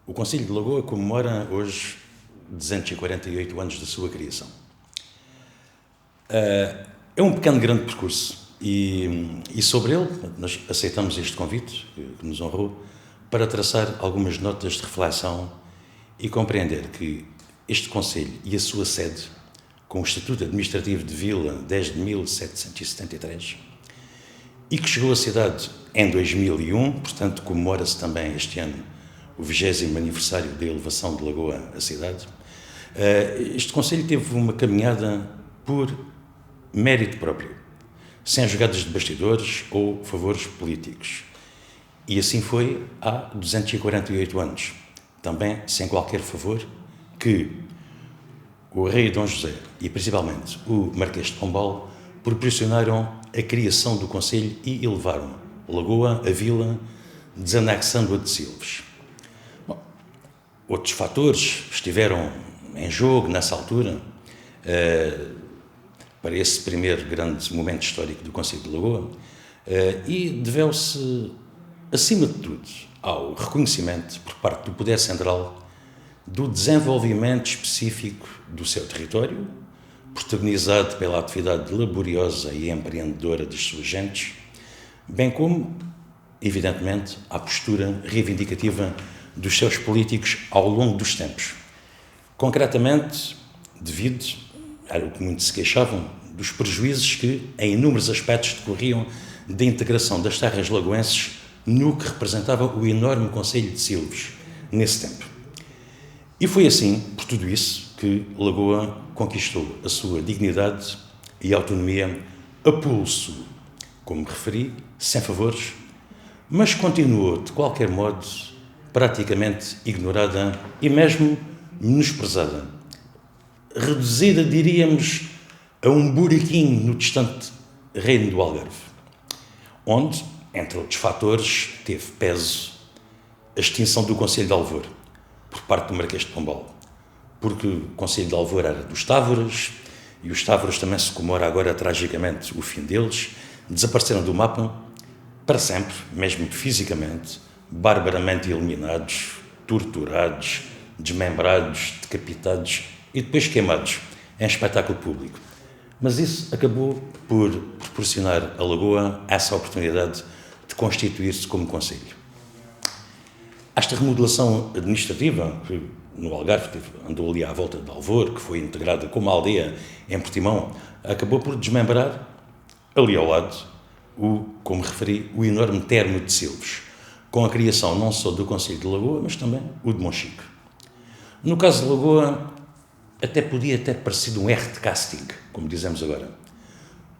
O Concelho de Lagoa comemora hoje 248 anos da sua criação. É um pequeno grande percurso e sobre ele nós aceitamos este convite que nos honrou para traçar algumas notas de reflexão e compreender que este Concelho e a sua sede, com o Estatuto Administrativo de Vila desde 1773, e que chegou à cidade em 2001, portanto comemora-se também este ano o 20º aniversário da elevação de Lagoa à cidade. Este Concelho teve uma caminhada por mérito próprio, sem jogadas de bastidores ou favores políticos. E assim foi há 248 anos, também sem qualquer favor que o rei Dom José e principalmente o Marquês de Pombal proporcionaram a criação do Concelho e elevaram Lagoa a vila, desanexando-a de Silves. Outros fatores estiveram em jogo nessa altura para esse primeiro grande momento histórico do Concelho de Lagoa e deveu-se, acima de tudo, ao reconhecimento por parte do poder central do desenvolvimento específico do seu território, protagonizado pela atividade laboriosa e empreendedora das suas gentes, bem como, evidentemente, à postura reivindicativa dos seus políticos ao longo dos tempos. Concretamente, devido, era o que muitos se queixavam, dos prejuízos que, em inúmeros aspectos, decorriam da integração das terras lagoenses no que representava o enorme Concelho de Silves, nesse tempo. E foi assim, por tudo isso, que Lagoa conquistou a sua dignidade e autonomia a pulso, como referi, sem favores, mas continuou, de qualquer modo, praticamente ignorada e mesmo menosprezada. Reduzida, diríamos, a um buraquinho no distante reino do Algarve, onde, entre outros fatores, teve peso a extinção do Concelho de Alvor, por parte do Marquês de Pombal, porque o Concelho de Alvor era dos Távoras, e os Távoras também se comemora agora tragicamente o fim deles, desapareceram do mapa para sempre, mesmo fisicamente, barbaramente eliminados, torturados, desmembrados, decapitados e depois queimados em espetáculo público. Mas isso acabou por proporcionar a Lagoa essa oportunidade de constituir-se como concelho. Esta remodelação administrativa, que no Algarve andou ali à volta de Alvor, que foi integrada como aldeia em Portimão, acabou por desmembrar, ali ao lado, como referi, o enorme termo de Silves, com a criação não só do Concelho de Lagoa, mas também o de Monchique. No caso de Lagoa, até podia ter parecido um erro de casting, como dizemos agora,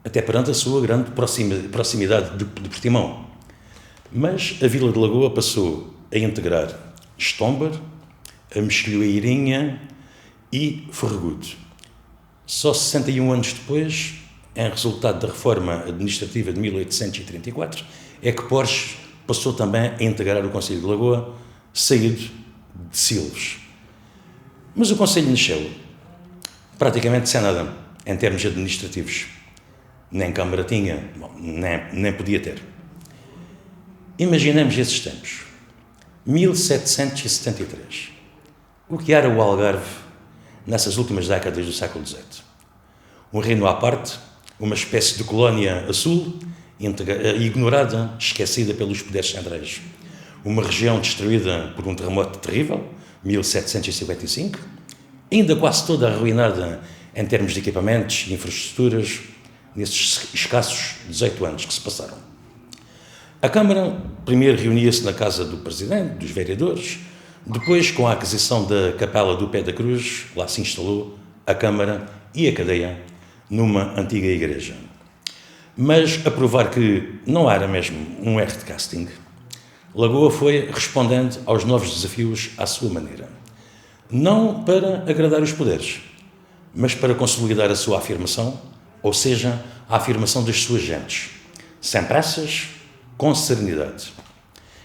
até perante a sua grande proximidade de Portimão. Mas a Vila de Lagoa passou a integrar Estombar, a Mexilhoeirinha e Ferragudo. Só 61 anos depois, em resultado da reforma administrativa de 1834, é que Porches passou também a integrar o Concelho de Lagoa, saído de Silves. Mas o Concelho nasceu praticamente sem nada, em termos administrativos. Nem Câmara tinha, nem podia ter. Imaginemos esses tempos. 1773. O que era o Algarve nessas últimas décadas do século XVIII? Um reino à parte, uma espécie de colónia a sul, ignorada, esquecida pelos poderes centrais. Uma região destruída por um terremoto terrível, 1755, ainda quase toda arruinada em termos de equipamentos e infraestruturas, nesses escassos 18 anos que se passaram. A Câmara primeiro reunia-se na casa do Presidente, dos vereadores, depois, com a aquisição da Capela do Pé da Cruz, lá se instalou a Câmara e a cadeia numa antiga igreja. Mas, a provar que não era mesmo um erro de casting, Lagoa foi respondendo aos novos desafios à sua maneira. Não para agradar os poderes, mas para consolidar a sua afirmação, ou seja, a afirmação das suas gentes, sem pressas, com serenidade.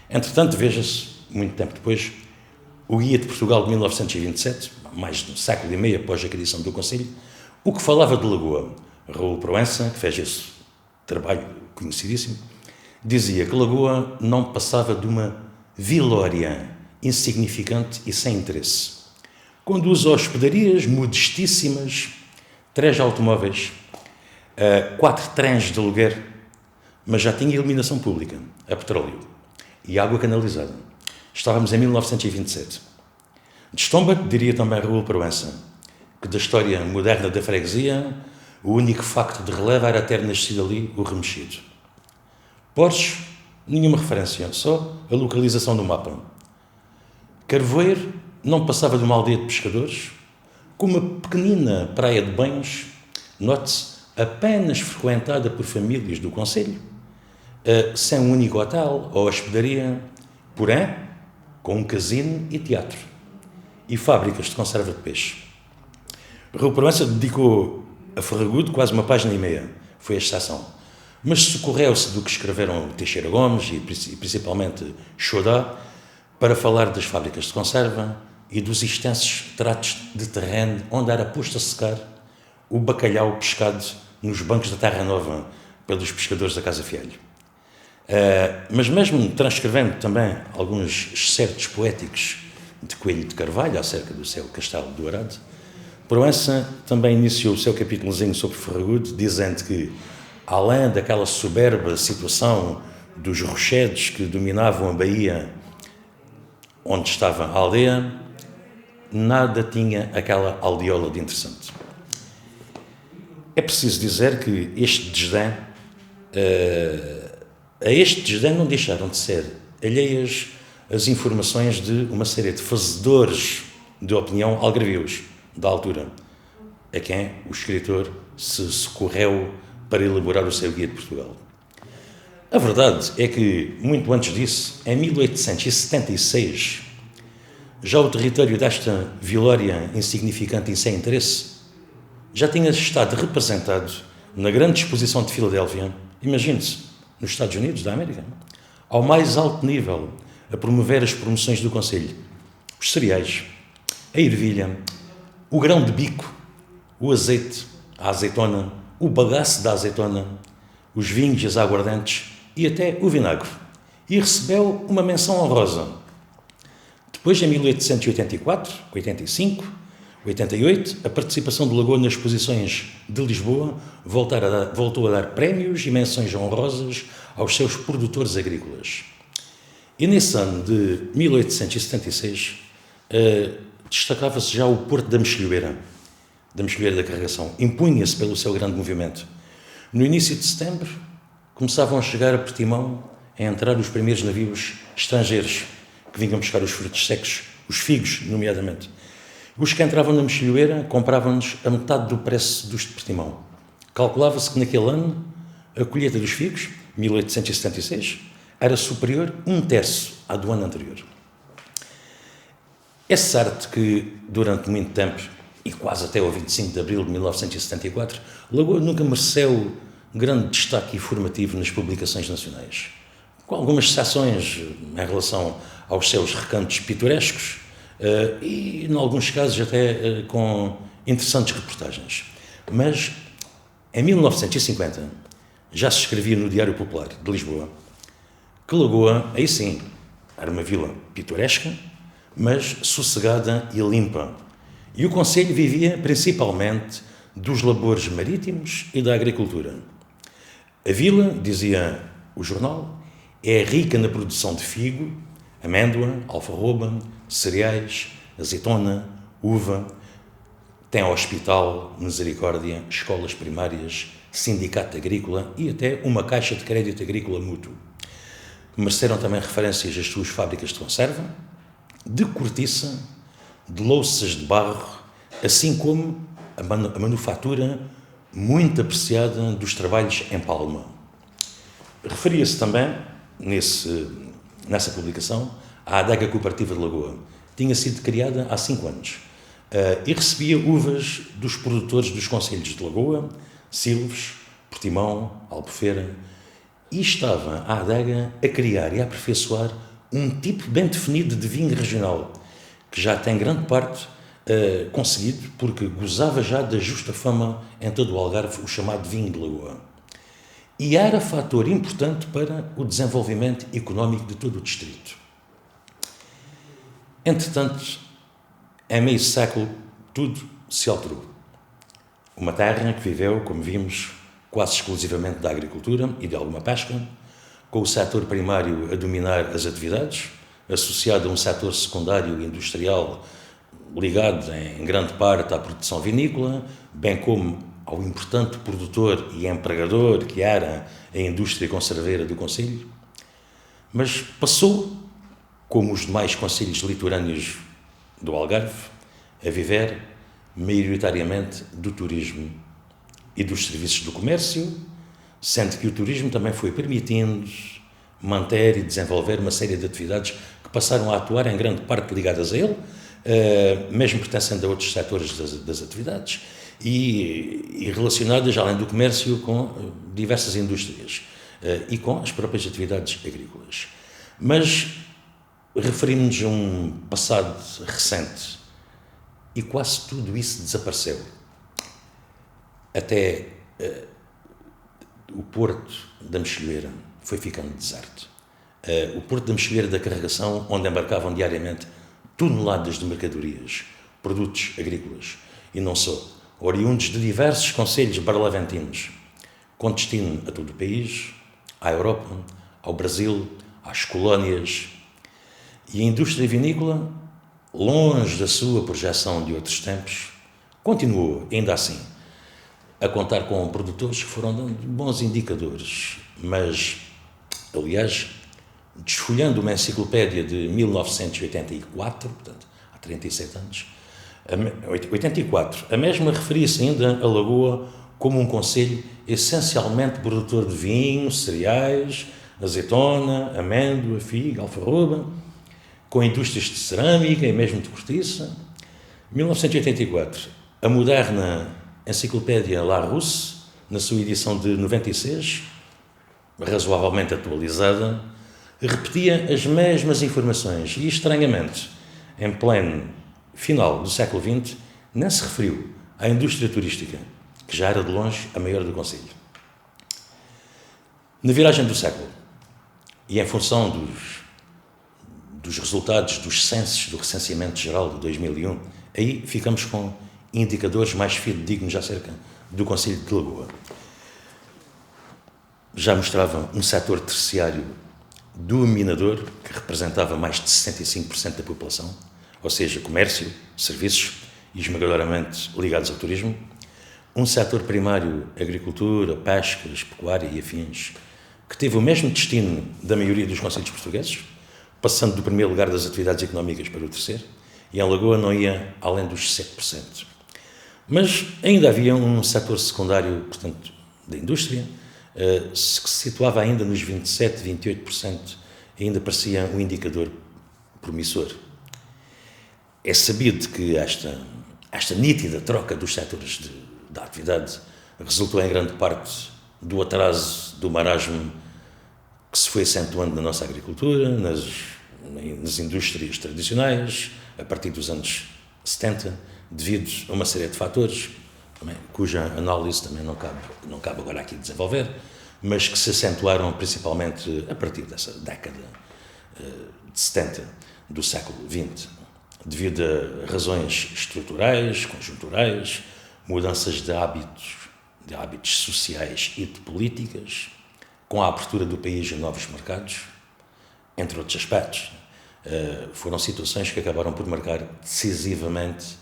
Entretanto, veja-se, muito tempo depois, o Guia de Portugal de 1927, mais de um século e meio após a criação do Concelho, o que falava de Lagoa. Raul Proença, que fez esse trabalho conhecidíssimo, dizia que Lagoa não passava de uma vilória insignificante e sem interesse. Conduz a hospedarias modestíssimas, 3 automóveis, 4 trens de aluguer, mas já tinha iluminação pública, a petróleo e água canalizada. Estávamos em 1927. De estômago, diria também Raul Proença, que da história moderna da freguesia, o único facto de relevo era ter nascido ali o remexido. Porsche, nenhuma referência, só a localização do mapa. Carvoeiro não passava de uma aldeia de pescadores, com uma pequenina praia de banhos, note-se, apenas frequentada por famílias do concelho, sem um único hotel ou hospedaria, porém, com um casino e teatro, e fábricas de conserva de peixe. Raul Proença dedicou a Ferragudo quase uma página e meia, foi a exceção, mas socorreu-se do que escreveram Teixeira Gomes e principalmente Chaudá para falar das fábricas de conserva e dos extensos tratos de terreno onde era posto a secar o bacalhau pescado nos bancos da Terra Nova pelos pescadores da Casa Fialho. Mas mesmo transcrevendo também alguns excertos poéticos de Coelho de Carvalho acerca do seu castelo do Arado, Proença também iniciou o seu capítulozinho sobre Ferragudo dizendo que, além daquela soberba situação dos rochedos que dominavam a baía onde estava a aldeia, nada tinha aquela aldeola de interessante. É preciso dizer que a este desdém não deixaram de ser alheias as informações de uma série de fazedores de opinião algarvios da altura, a quem o escritor se socorreu para elaborar o seu Guia de Portugal. A verdade é que, muito antes disso, em 1876, já o território desta vilória insignificante e sem interesse já tinha estado representado na grande exposição de Filadélfia, imagine-se, nos Estados Unidos da América, ao mais alto nível, a promover as promoções do Conselho, os cereais, a ervilha, o grão de bico, o azeite, a azeitona, o bagaço da azeitona, os vinhos e as aguardentes e até o vinagre. E recebeu uma menção honrosa. Depois, em 1884, 85, 88, a participação de Lagoa nas exposições de Lisboa voltou a dar prémios e menções honrosas aos seus produtores agrícolas. E nesse ano de 1876, destacava-se já o Porto da Mexilhoeira da Carregação. Impunha-se pelo seu grande movimento. No início de setembro, começavam a chegar a Portimão, a entrar os primeiros navios estrangeiros que vinham buscar os frutos secos, os figos, nomeadamente. Os que entravam na Mexilhoeira compravam-nos a metade do preço dos de Portimão. Calculava-se que naquele ano a colheita dos figos, 1876, era superior 1/3 à do ano anterior. É certo que, durante muito tempo, e quase até ao 25 de abril de 1974, Lagoa nunca mereceu grande destaque informativo nas publicações nacionais, com algumas exceções em relação aos seus recantos pitorescos e, em alguns casos, até com interessantes reportagens. Mas, em 1950, já se escrevia no Diário Popular de Lisboa que Lagoa, aí sim, era uma vila pitoresca, mas sossegada e limpa. E o concelho vivia principalmente dos labores marítimos e da agricultura. A vila, dizia o jornal, é rica na produção de figo, amêndoa, alfarroba, cereais, azeitona, uva, tem hospital, misericórdia, escolas primárias, sindicato agrícola e até uma caixa de crédito agrícola mútuo. Mereceram também referências às suas fábricas de conserva, de cortiça, de louças de barro, assim como a manufatura muito apreciada dos trabalhos em palma. Referia-se também, nessa publicação, à adega cooperativa de Lagoa. Tinha sido criada há 5 anos e recebia uvas dos produtores dos concelhos de Lagoa, Silves, Portimão, Albufeira, e estava a adega a criar e a aperfeiçoar um tipo bem definido de vinho regional, que já tem grande parte conseguido, porque gozava já da justa fama em todo o Algarve, o chamado vinho de Lagoa. E era fator importante para o desenvolvimento económico de todo o distrito. Entretanto, em meio século, tudo se alterou. Uma terra que viveu, como vimos, quase exclusivamente da agricultura e de alguma pesca, com o setor primário a dominar as atividades, associado a um setor secundário industrial ligado em grande parte à produção vinícola, bem como ao importante produtor e empregador que era a indústria conserveira do concelho, mas passou, como os demais concelhos litorâneos do Algarve, a viver maioritariamente do turismo e dos serviços do comércio, sendo que o turismo também foi permitindo manter e desenvolver uma série de atividades que passaram a atuar em grande parte ligadas a ele, mesmo pertencendo a outros setores das atividades e relacionadas, além do comércio, com diversas indústrias e com as próprias atividades agrícolas. Mas referimos-nos a um passado recente e quase tudo isso desapareceu. Até o Porto da Mexilheira foi ficando deserto. O Porto da Mexilheira da Carregação, onde embarcavam diariamente toneladas de mercadorias, produtos agrícolas, e não só, oriundos de diversos concelhos barlaventinos, com destino a todo o país, à Europa, ao Brasil, às colónias. E a indústria vinícola, longe da sua projeção de outros tempos, continuou, ainda assim, a contar com produtores que foram dando bons indicadores, mas, aliás, desfolhando uma enciclopédia de 1984, portanto, há 37 anos, 84, a mesma referia-se ainda a Lagoa como um concelho essencialmente produtor de vinho, cereais, azeitona, amêndoa, figa, alfarroba, com indústrias de cerâmica e mesmo de cortiça. 1984, a moderna enciclopédia Larousse, na sua edição de 96, razoavelmente atualizada, repetia as mesmas informações e, estranhamente, em pleno final do século XX, nem se referiu à indústria turística, que já era de longe a maior do concelho. Na viragem do século, e em função dos resultados dos censos do recenseamento geral de 2001, aí ficamos com indicadores mais fidedignos acerca do concelho de Lagoa. Já mostrava um setor terciário dominador, que representava mais de 65% da população, ou seja, comércio, serviços, e esmagadoramente ligados ao turismo. Um setor primário, agricultura, pescas, pecuária e afins, que teve o mesmo destino da maioria dos concelhos portugueses, passando do primeiro lugar das atividades económicas para o terceiro, e em Lagoa não ia além dos 7%. Mas ainda havia um setor secundário, portanto, da indústria, que se situava ainda nos 27%, 28%, e ainda parecia um indicador promissor. É sabido que esta nítida troca dos setores da atividade resultou em grande parte do atraso, do marasmo que se foi acentuando na nossa agricultura, nas indústrias tradicionais, a partir dos anos 70, devido a uma série de fatores, cuja análise também não cabe agora aqui desenvolver, mas que se acentuaram principalmente a partir dessa década de 70 do século XX, devido a razões estruturais, conjunturais, mudanças de hábitos sociais e de políticas, com a abertura do país a novos mercados, entre outros aspectos. Foram situações que acabaram por marcar decisivamente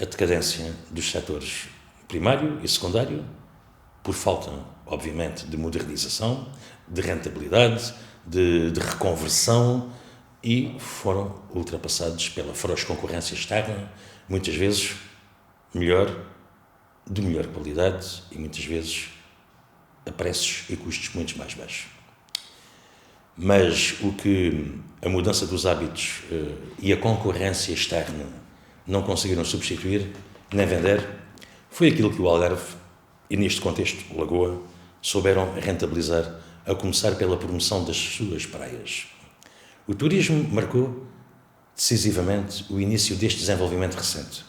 a decadência dos setores primário e secundário, por falta, obviamente, de modernização, de rentabilidade, de reconversão, e foram ultrapassados pela feroz concorrência externa, muitas vezes de melhor qualidade e muitas vezes a preços e custos muito mais baixos. Mas o que a mudança dos hábitos e a concorrência externa não conseguiram substituir nem vender foi aquilo que o Algarve, e neste contexto Lagoa, souberam rentabilizar, a começar pela promoção das suas praias. O turismo marcou decisivamente o início deste desenvolvimento recente,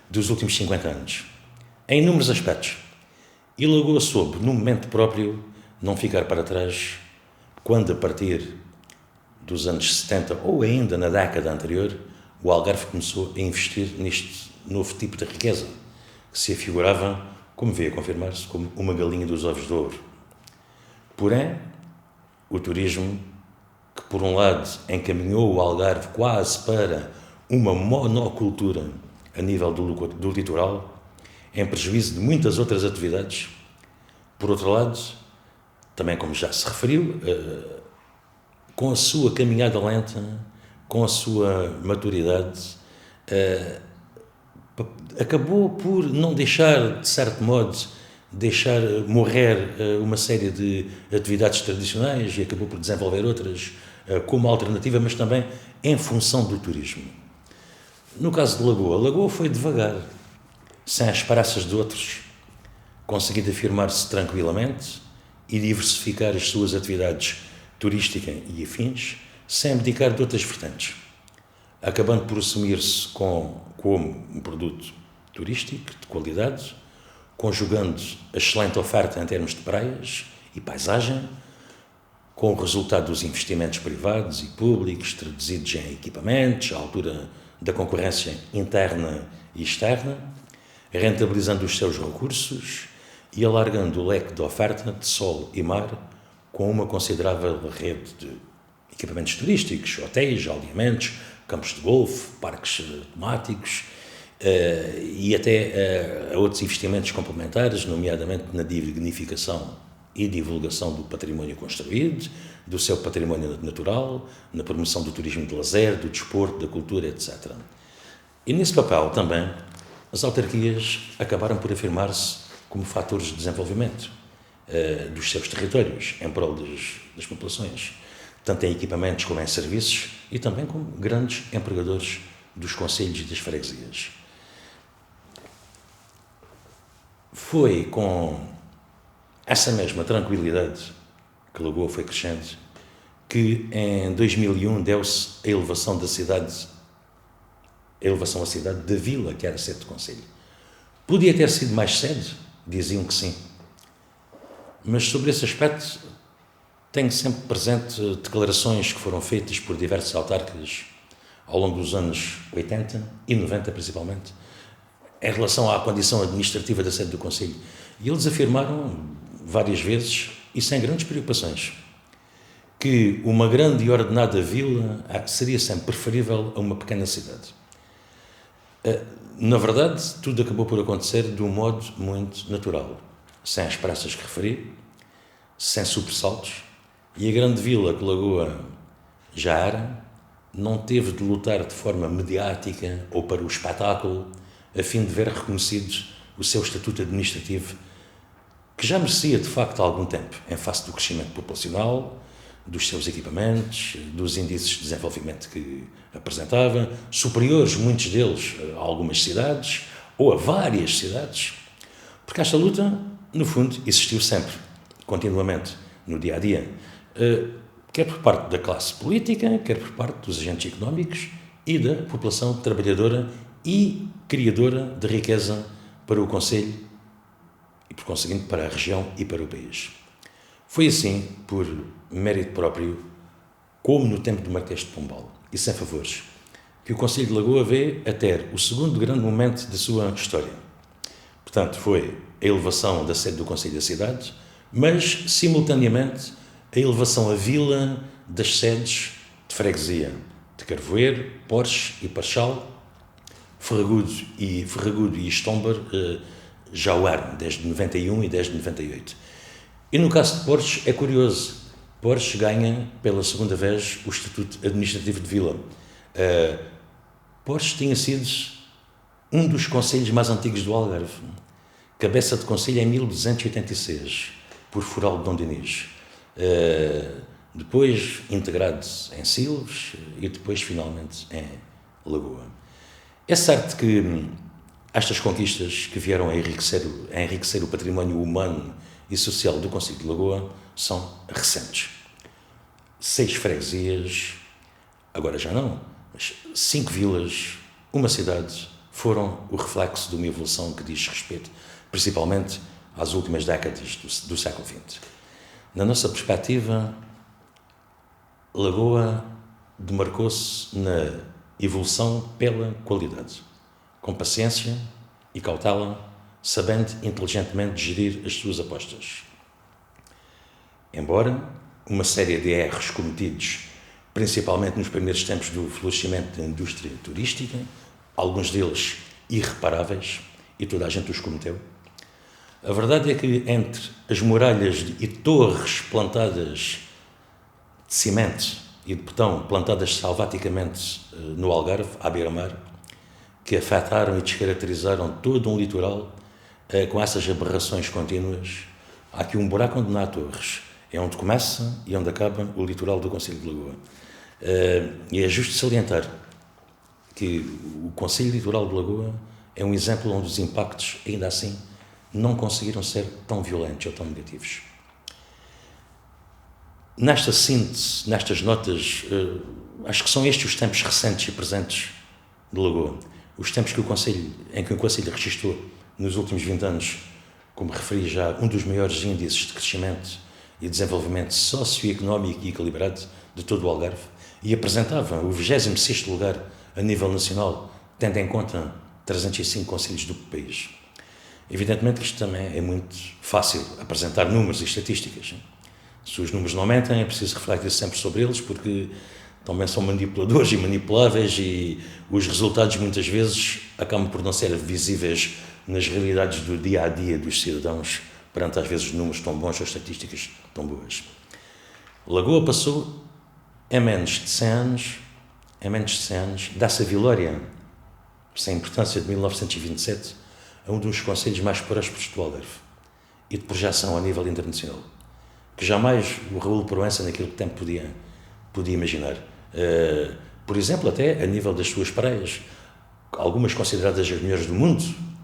dos últimos 50 anos, em inúmeros aspectos. E Lagoa soube, no momento próprio, não ficar para trás, quando, a partir dos anos 70, ou ainda na década anterior, o Algarve começou a investir neste novo tipo de riqueza, que se afigurava, como veio a confirmar-se, como uma galinha dos ovos de ouro. Porém, o turismo, que por um lado encaminhou o Algarve quase para uma monocultura a nível do litoral, em prejuízo de muitas outras atividades, por outro lado, também como já se referiu, com a sua caminhada lenta, com a sua maturidade, acabou por não deixar, de certo modo, deixar morrer uma série de atividades tradicionais e acabou por desenvolver outras como alternativa, mas também em função do turismo. No caso de Lagoa, Lagoa foi devagar, sem as praças de outros, conseguindo afirmar-se tranquilamente e diversificar as suas atividades turísticas e afins, sem abdicar de outras vertentes, acabando por assumir-se como um produto turístico de qualidade, conjugando a excelente oferta em termos de praias e paisagem, com o resultado dos investimentos privados e públicos traduzidos em equipamentos, à altura da concorrência interna e externa, rentabilizando os seus recursos e alargando o leque de oferta de sol e mar com uma considerável rede de equipamentos turísticos, hotéis, aldeamentos, campos de golfe, parques temáticos e até outros investimentos complementares, nomeadamente na dignificação e divulgação do património construído, do seu património natural, na promoção do turismo de lazer, do desporto, da cultura, etc. E nesse papel também as autarquias acabaram por afirmar-se como fatores de desenvolvimento dos seus territórios, em prol das populações, tanto em equipamentos como em serviços, e também como grandes empregadores dos concelhos e das freguesias. Foi com essa mesma tranquilidade que Lagoa foi crescendo que em 2001 deu-se a elevação à cidade da Vila, que era sede de concelho. Podia ter sido mais cedo? Diziam que sim. Mas sobre esse aspecto tenho sempre presente declarações que foram feitas por diversos autarcas ao longo dos anos 80 e 90 principalmente, em relação à condição administrativa da sede do concelho. E eles afirmaram várias vezes, e sem grandes preocupações, que uma grande e ordenada vila seria sempre preferível a uma pequena cidade. Na verdade, tudo acabou por acontecer de um modo muito natural, sem as praças que referi, sem sobressaltos, e a grande vila que Lagoa já era, não teve de lutar de forma mediática ou para o espetáculo, a fim de ver reconhecido o seu estatuto administrativo, que já merecia de facto há algum tempo, em face do crescimento populacional, dos seus equipamentos, dos índices de desenvolvimento que apresentava, superiores, muitos deles, a algumas cidades, ou a várias cidades, porque esta luta, no fundo, existiu sempre, continuamente, no dia-a-dia, quer por parte da classe política, quer por parte dos agentes económicos e da população trabalhadora e criadora de riqueza para o concelho e, por conseguinte, para a região e para o país. Foi assim, por mérito próprio, como no tempo do Marquês de Pombal, e sem favores, que o Concelho de Lagoa veio a ter o segundo grande momento da sua história. Portanto, foi a elevação da sede do Concelho da cidade, mas, simultaneamente, a elevação à vila das sedes de freguesia de Carvoeiro, Porches e Parchal, Ferragudo e Estombar já o eram, desde 91 e desde 98. E no caso de Porches é curioso, Porches ganha pela segunda vez o Estatuto Administrativo de Vila. Porches tinha sido um dos concelhos mais antigos do Algarve, cabeça de concelho em 1286, por Foral de Dom Dinis. Depois integrado em Silves e depois finalmente em Lagoa. É certo que estas conquistas que vieram a enriquecer o património humano e social do Concelho de Lagoa são recentes. 6 freguesias, agora já não, mas 5 vilas, uma cidade, foram o reflexo de uma evolução que diz respeito principalmente às últimas décadas do século XX. Na nossa perspectiva, Lagoa demarcou-se na evolução pela qualidade, com paciência e cautela, sabendo inteligentemente gerir as suas apostas. Embora uma série de erros cometidos, principalmente nos primeiros tempos do florescimento da indústria turística, alguns deles irreparáveis, e toda a gente os cometeu, a verdade é que entre as muralhas e torres plantadas de cimento e de betão, plantadas salvaticamente no Algarve, à beira-mar, que afetaram e descaracterizaram todo um litoral com essas aberrações contínuas, há aqui um buraco onde não há torres. É onde começa e onde acaba o litoral do Concelho de Lagoa. E é justo salientar que o Concelho Litoral de Lagoa é um exemplo onde os impactos, ainda assim, não conseguiram ser tão violentos ou tão negativos. Nesta síntese, nestas notas, acho que são estes os tempos recentes e presentes de Lagoa. Os tempos em que o Concelho registrou, nos últimos 20 anos, como referi já, um dos maiores índices de crescimento e desenvolvimento socioeconómico e equilibrado de todo o Algarve, e apresentava o 26º lugar a nível nacional, tendo em conta 305 concelhos do país. Evidentemente que isto também é muito fácil, apresentar números e estatísticas. Se os números não aumentam, é preciso refletir sempre sobre eles, porque também são manipuladores e manipuláveis, e os resultados muitas vezes acabam por não ser visíveis nas realidades do dia-a-dia dos cidadãos, perante às vezes números tão bons ou estatísticas tão boas. Lagoa passou, em menos de 100 anos, dessa Vilória, sem importância de 1927, a um dos concelhos mais prósperos do Algarve e de projeção a nível internacional, que jamais o Raul Proença naquele tempo podia imaginar. Por exemplo, até a nível das suas praias, algumas consideradas as melhores do mundo,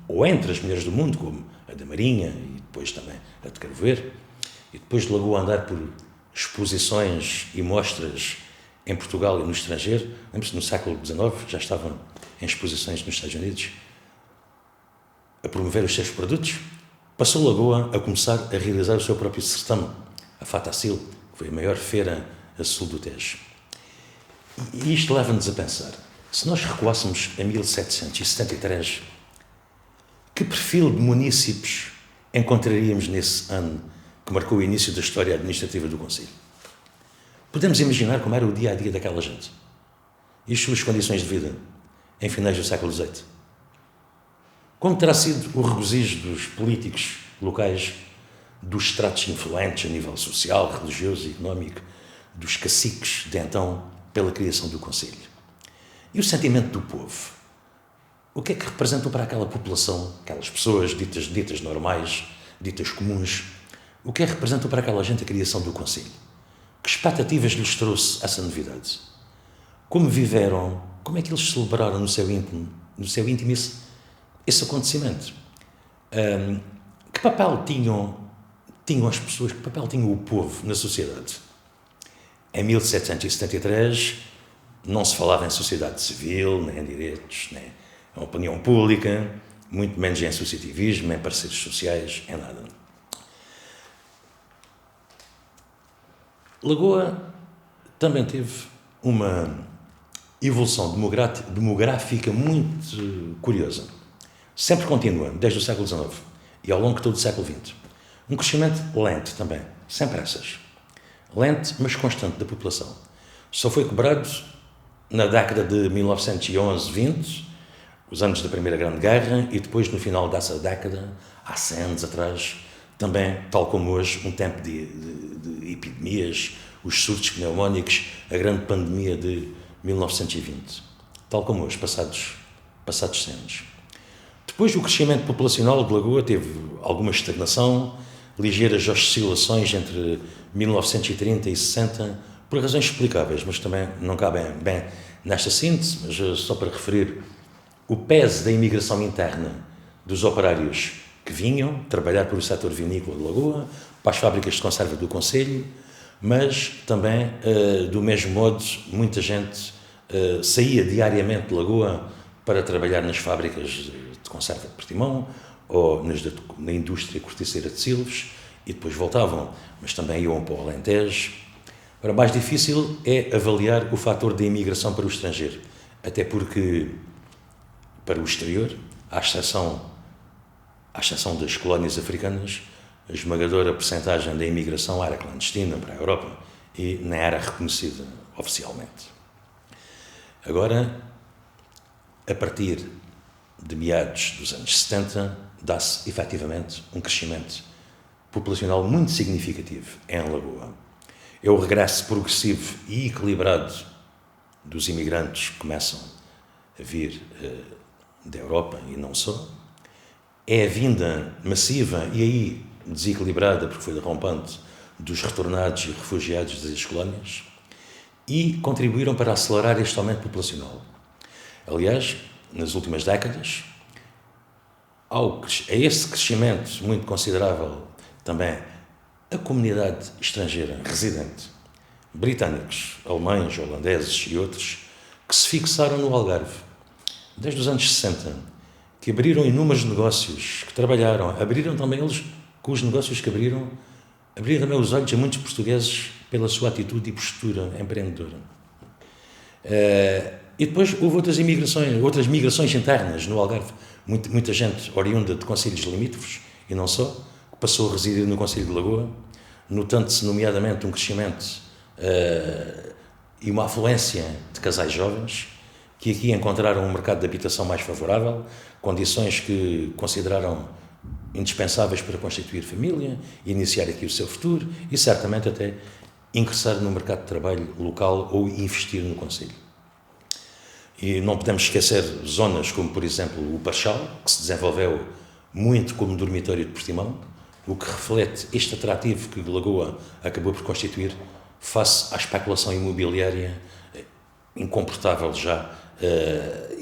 ou entre as melhores do mundo, como a da Marinha e depois também a de Carvoeiro, e depois de Lagoa andar por exposições e mostras em Portugal e no estrangeiro. Lembro-se, no século XIX já estavam em exposições nos Estados Unidos a promover os seus produtos. Passou Lagoa a começar a realizar o seu próprio certame, a Fatacil, que foi a maior feira a sul do Tejo. E isto leva-nos a pensar, se nós recuássemos a 1773, que perfil de munícipes encontraríamos nesse ano que marcou o início da história administrativa do Concelho? Podemos imaginar como era o dia-a-dia daquela gente e as suas condições de vida em finais do século XVIII. Como terá sido o regozijo dos políticos locais, dos estratos influentes a nível social, religioso e económico, dos caciques de então, pela criação do Concelho? E o sentimento do povo? O que é que representam para aquela população, aquelas pessoas ditas normais, ditas comuns? O que é que representam para aquela gente a criação do Concelho? Que expectativas lhes trouxe essa novidade? Como viveram, como é que eles celebraram no seu íntimo esse acontecimento? Que papel tinham as pessoas, que papel tinha o povo na sociedade? Em 1773 não se falava em sociedade civil, nem em direitos, nem em opinião pública, muito menos em associativismo, em parceiros sociais, em nada. Lagoa também teve uma evolução demográfica muito curiosa, sempre continuando, desde o século XIX e ao longo de todo o século XX. Um crescimento lento também, sem pressas. Lento, mas constante da população. Só foi quebrado na década de 1911-20, os anos da Primeira Grande Guerra, e depois no final dessa década, há 100 anos atrás, também, tal como hoje, um tempo de epidemias, os surtos pneumónicos, a grande pandemia de 1920. Tal como hoje, passados 100 anos. Depois, o crescimento populacional de Lagoa teve alguma estagnação, ligeiras oscilações entre 1930 e 60, por razões explicáveis, mas também não cabem bem nesta síntese, mas só para referir o peso da imigração interna dos operários que vinham trabalhar para o setor vinícola de Lagoa, para as fábricas de conserva do Concelho, mas também, do mesmo modo, muita gente saía diariamente de Lagoa para trabalhar nas fábricas de conserva de Portimão ou na indústria corticeira de Silves, e depois voltavam, mas também iam para o Alentejo. Ora, mais difícil é avaliar o fator da imigração para o estrangeiro. até porque, para o exterior, à exceção das colónias africanas, a esmagadora percentagem da imigração era clandestina para a Europa e nem era reconhecida oficialmente. Agora, a partir de meados dos anos 70, dá-se efetivamente um crescimento populacional muito significativo em Lagoa. É o regresso progressivo e equilibrado dos imigrantes que começam a vir da Europa e não só. É a vinda massiva e aí desequilibrada, porque foi derrompante, dos retornados e refugiados das colónias e contribuíram para acelerar este aumento populacional. Aliás, nas últimas décadas, a esse crescimento muito considerável também a comunidade estrangeira residente, britânicos, alemães, holandeses e outros, que se fixaram no Algarve, desde os anos 60, que abriram inúmeros negócios, que trabalharam, abriram também eles, com os negócios que abriram também os olhos a muitos portugueses pela sua atitude e postura empreendedora. E depois houve outras migrações internas no Algarve, muita gente oriunda de concelhos limítrofes, e não só, que passou a residir no Concelho de Lagoa, notando-se nomeadamente um crescimento e uma afluência de casais jovens, que aqui encontraram um mercado de habitação mais favorável, condições que consideraram indispensáveis para constituir família, iniciar aqui o seu futuro e certamente até ingressar no mercado de trabalho local ou investir no concelho. E não podemos esquecer zonas como, por exemplo, o Parchal, que se desenvolveu muito como dormitório de Portimão, o que reflete este atrativo que Lagoa acabou por constituir face à especulação imobiliária incomportável já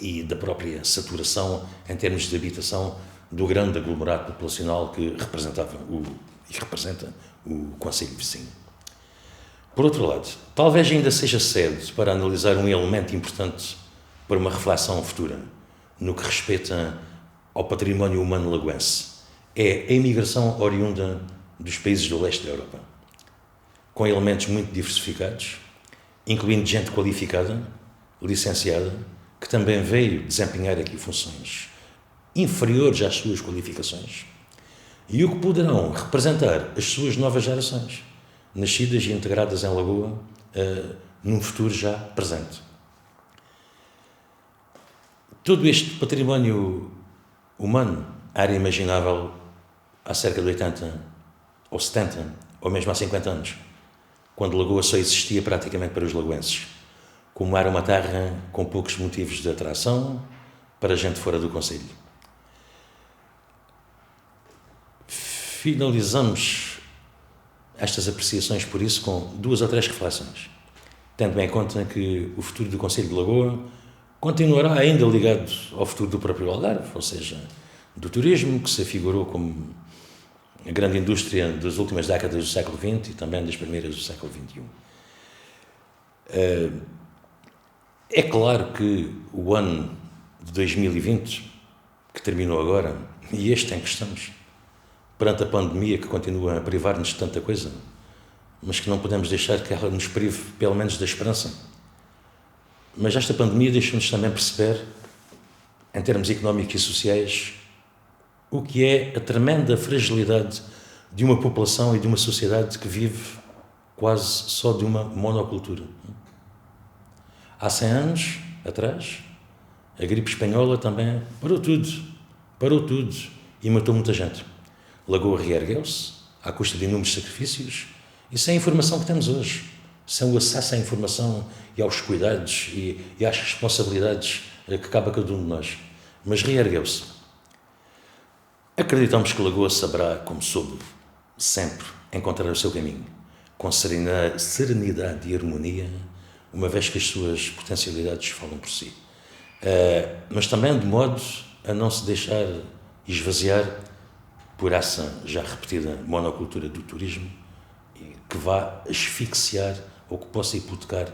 e da própria saturação em termos de habitação do grande aglomerado populacional que representa o concelho vizinho. Por outro lado, talvez ainda seja cedo para analisar um elemento importante para uma reflexão futura no que respeita ao património humano lagoense. É a imigração oriunda dos países do leste da Europa, com elementos muito diversificados, incluindo gente qualificada, licenciada, que também veio desempenhar aqui funções inferiores às suas qualificações e o que poderão representar as suas novas gerações, nascidas e integradas em Lagoa, num futuro já presente. Todo este património humano era imaginável há cerca de 80 ou 70 ou mesmo há 50 anos, quando Lagoa só existia praticamente para os lagoenses, como era uma terra com poucos motivos de atração para gente fora do concelho. Finalizamos estas apreciações, por isso, com 2 ou 3 reflexões, tendo em conta que o futuro do concelho de Lagoa continuará ainda ligado ao futuro do próprio Algarve, ou seja, do turismo, que se afigurou como a grande indústria das últimas décadas do século XX e também das primeiras do século XXI. É claro que o ano de 2020, que terminou agora, e este em que estamos, perante a pandemia que continua a privar-nos de tanta coisa, mas que não podemos deixar que ela nos prive, pelo menos, da esperança. Mas esta pandemia deixa-nos também perceber, em termos económicos e sociais, o que é a tremenda fragilidade de uma população e de uma sociedade que vive quase só de uma monocultura. Há 100 anos atrás, a gripe espanhola também parou tudo e matou muita gente. Lagoa reergueu-se, à custa de inúmeros sacrifícios e sem a informação que temos hoje, sem o acesso à informação e aos cuidados e às responsabilidades que cabe a cada um de nós. Mas reergueu-se. Acreditamos que Lagoa saberá, como soube, sempre encontrar o seu caminho, com serenidade e harmonia, uma vez que as suas potencialidades falam por si. Mas também de modo a não se deixar esvaziar por essa já repetida monocultura do turismo que vá asfixiar ou que possa hipotecar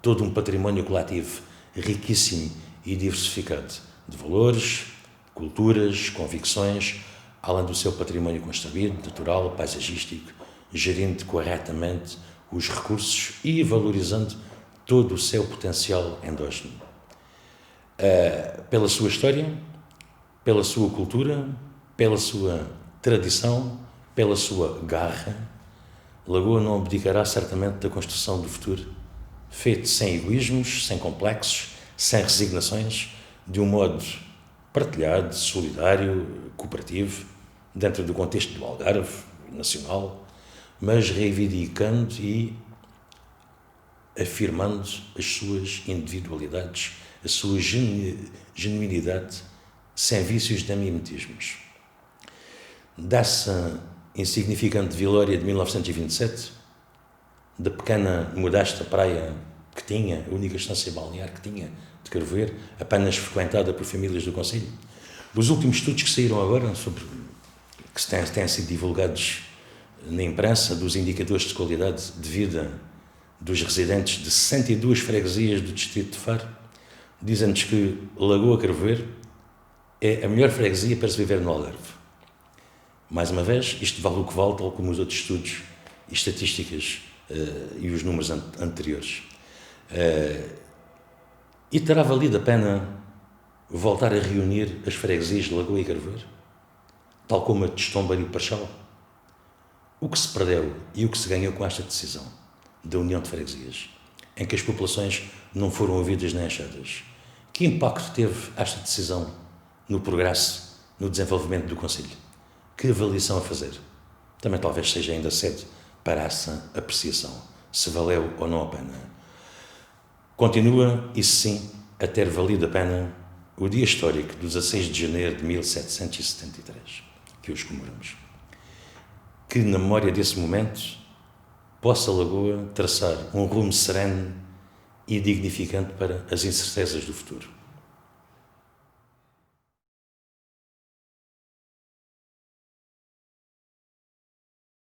todo um património coletivo riquíssimo e diversificado de valores, culturas, convicções, além do seu património construído, natural, paisagístico, gerindo corretamente os recursos e valorizando todo o seu potencial endógeno. pela sua história, pela sua cultura, pela sua tradição, pela sua garra. Lagoa não abdicará certamente da construção do futuro, feito sem egoísmos, sem complexos, sem resignações, de um modo partilhado, solidário, cooperativo, dentro do contexto do Algarve, nacional, mas reivindicando e afirmando as suas individualidades, a sua genuinidade, sem vícios de mimetismos. Dessa insignificante Vilória de 1927, da pequena, modesta praia que tinha, a única estância balnear que tinha, de Carvoeiro, apenas frequentada por famílias do concelho. Os últimos estudos que saíram agora, que têm sido divulgados na imprensa, dos indicadores de qualidade de vida dos residentes de 62 freguesias do distrito de Faro, dizem-nos que Lagoa Carvoeiro é a melhor freguesia para se viver no Algarve. Mais uma vez, isto vale o que vale, tal como os outros estudos e estatísticas e os números anteriores. E terá valido a pena voltar a reunir as freguesias de Lagoa e Carvoeiro, tal como a de Estombar e Parchal? O que se perdeu e o que se ganhou com esta decisão da União de Freguesias, em que as populações não foram ouvidas nem achadas? Que impacto teve esta decisão no progresso, no desenvolvimento do concelho? Que avaliação a fazer? Também talvez seja ainda cedo para essa apreciação, se valeu ou não a pena. Continua, isso sim, a ter valido a pena o dia histórico do 16 de janeiro de 1773, que hoje comemoramos. Que, na memória desse momento, possa a Lagoa traçar um rumo sereno e dignificante para as incertezas do futuro.